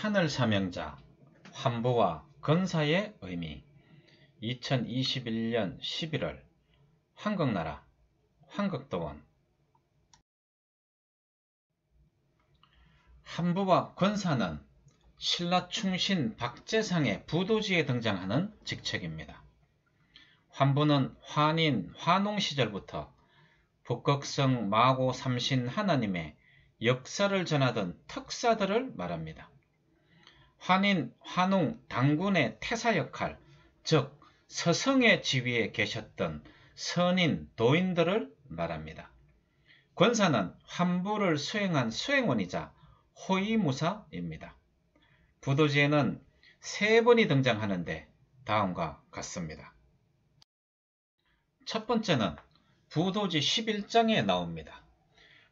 하늘사명자, 환부와 건사의 의미. 2021년 11월 한국나라 한국도원. 환부와 건사는 신라 충신 박재상의 부도지에 등장하는 직책입니다. 환부는 환인, 환웅 시절부터 북극성 마고 삼신 하나님의 역사를 전하던 특사들을 말합니다. 환인, 환웅, 당군의 태사 역할, 즉 서성의 지위에 계셨던 선인, 도인들을 말합니다. 권사는 환부를 수행한 수행원이자 호위무사입니다. 부도지에는 3번이 등장하는데 다음과 같습니다. 첫 번째는 부도지 11장에 나옵니다.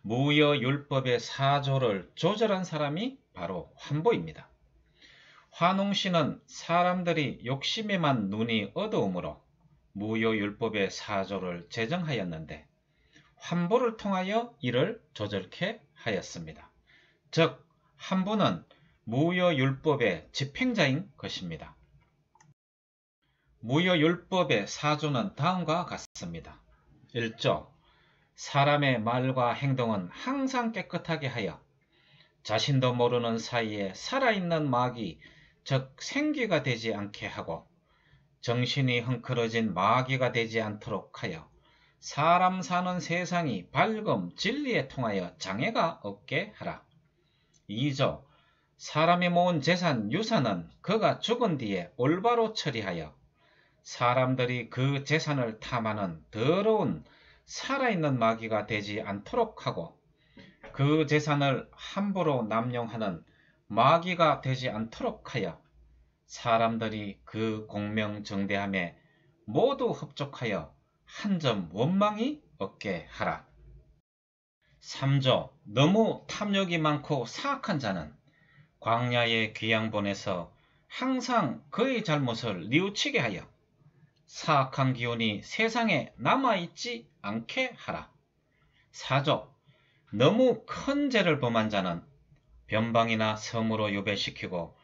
무여율법의 사조를 조절한 사람이 바로 환부입니다. 환웅씨는 사람들이 욕심에만 눈이 어두우므로 무여율법의 사조를 제정하였는데 환부를 통하여 이를 조절케 하였습니다. 즉 환부는 무여율법의 집행자인 것입니다. 무여율법의 사조는 다음과 같습니다. 1조. 사람의 말과 행동은 항상 깨끗하게 하여 자신도 모르는 사이에 살아있는 마귀, 즉 생기가 되지 않게 하고 정신이 흥크러진 마귀가 되지 않도록 하여 사람 사는 세상이 밝음, 진리에 통하여 장애가 없게 하라. 2조. 사람이 모은 재산, 유산은 그가 죽은 뒤에 올바로 처리하여 사람들이 그 재산을 탐하는 더러운 살아있는 마귀가 되지 않도록 하고 그 재산을 함부로 남용하는 마귀가 되지 않도록 하여 사람들이 그 공명정대함에 모두 흡족하여 한 점 원망이 없게 하라. 3조. 너무 탐욕이 많고 사악한 자는 광야에 귀양 보내서 항상 그의 잘못을 뉘우치게 하여 사악한 기운이 세상에 남아있지 않게 하라. 4조. 너무 큰 죄를 범한 자는 변방이나 섬으로 유배시키고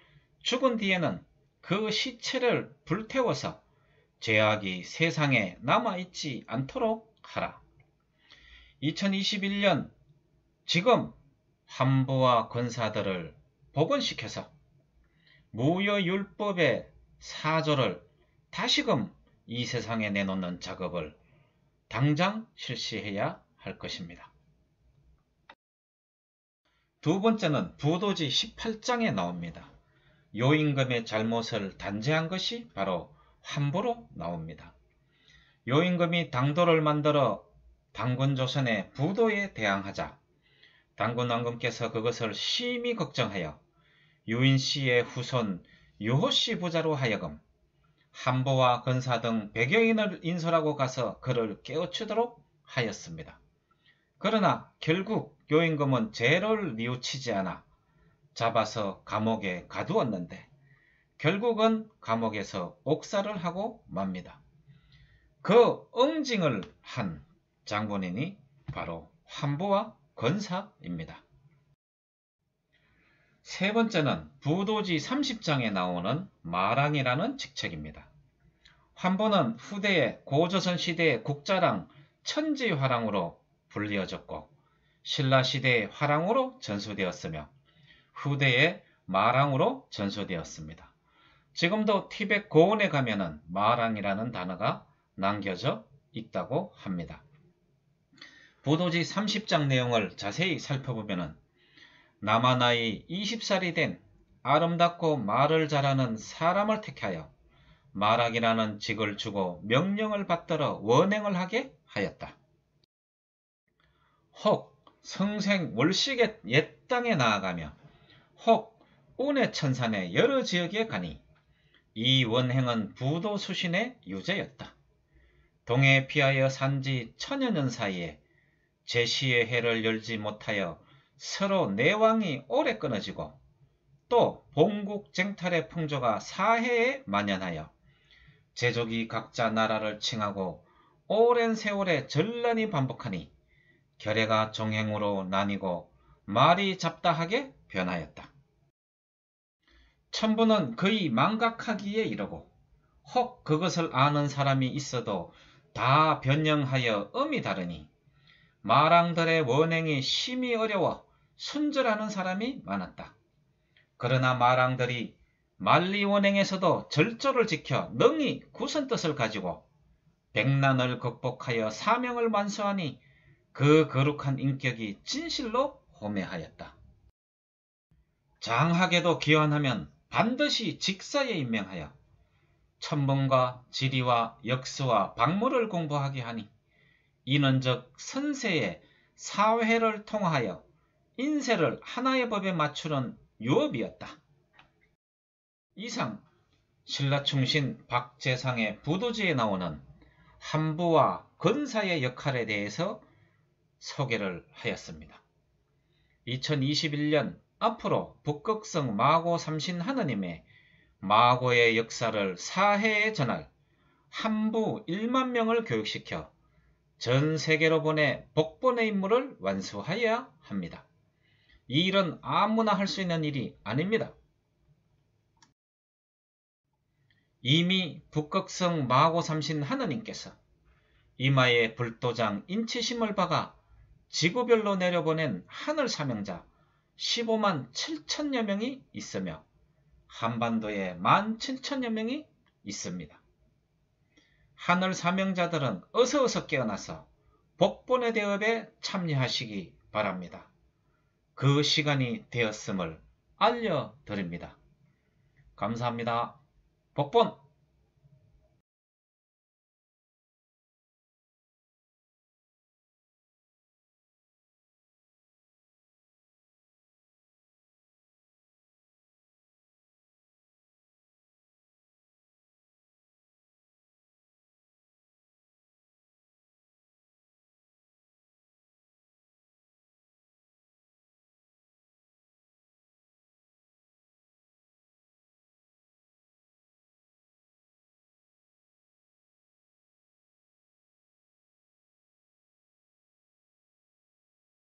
죽은 뒤에는 그 시체를 불태워서 죄악이 세상에 남아있지 않도록 하라. 2021년 지금 환부와 권사들을 복원시켜서 무여율법의 사조를 다시금 이 세상에 내놓는 작업을 당장 실시해야 할 것입니다. 두 번째는 부도지 18장에 나옵니다. 요임금의 잘못을 단죄한 것이 바로 환부로 나옵니다. 요임금이 당도를 만들어 당군조선의 부도에 대항하자 당군왕금께서 그것을 심히 걱정하여 유인씨의 후손 유호씨 부자로 하여금 환부와 건사 등 100여인을 인솔하고 가서 그를 깨우치도록 하였습니다. 그러나 결국 요임금은 죄를 뉘우치지 않아 잡아서 감옥에 가두었는데 결국은 감옥에서 옥살을 하고 맙니다. 그 응징을 한 장본인이 바로 환부와 건사입니다. 세 번째는 부도지 30장에 나오는 마랑이라는 직책입니다. 환부는 후대의 고조선 시대의 국자랑 천지화랑으로 불리어졌고 신라시대의 화랑으로 전수되었으며 후대의 마랑으로 전수되었습니다. 지금도 티벳 고원에 가면은 마랑이라는 단어가 남겨져 있다고 합니다. 부도지 30장 내용을 자세히 살펴보면은 남아 나이 20살이 된 아름답고 말을 잘하는 사람을 택하여 마랑이라는 직을 주고 명령을 받들어 원행을 하게 하였다. 혹 성생 월식의 옛 땅에 나아가며 혹 운의 천산의 여러 지역에 가니 이 원행은 부도 수신의 유죄였다. 동해에 피하여 산지 천여년 사이에 제시의 해를 열지 못하여 서로 내왕이 오래 끊어지고 또 본국 쟁탈의 풍조가 사해에 만연하여 제족이 각자 나라를 칭하고 오랜 세월에 전란이 반복하니 결혜가 종행으로 나뉘고 말이 잡다하게 변하였다. 천부는 거의 망각하기에 이르고 혹 그것을 아는 사람이 있어도 다 변형하여 음이 다르니 마랑들의 원행이 심히 어려워 순절하는 사람이 많았다. 그러나 마랑들이 만리원행에서도 절조를 지켜 능히 구선뜻을 가지고 백난을 극복하여 사명을 완수하니 그 거룩한 인격이 진실로 호매하였다. 장하게도 기원하면 반드시 직사에 임명하여 천문과 지리와 역수와 박물을 공부하게 하니 이는 즉 선세의 사회를 통하여 인세를 하나의 법에 맞추는 유업이었다. 이상 신라충신 박재상의 부도지에 나오는 한부와 근사의 역할에 대해서 소개를 하였습니다. 2021년 앞으로 북극성 마고 삼신 하느님의 마고의 역사를 사해에 전할 한부 1만 명을 교육시켜 전 세계로 보내 복본의 임무를 완수하여야 합니다. 이 일은 아무나 할 수 있는 일이 아닙니다. 이미 북극성 마고 삼신 하느님께서 이마에 불도장 인치심을 박아 지구별로 내려보낸 하늘 사명자 15만 7천여 명이 있으며 한반도에 17,000여 명이 있습니다. 하늘 사명자들은 어서 깨어나서 복본의 대업에 참여하시기 바랍니다. 그 시간이 되었음을 알려드립니다. 감사합니다. 복본!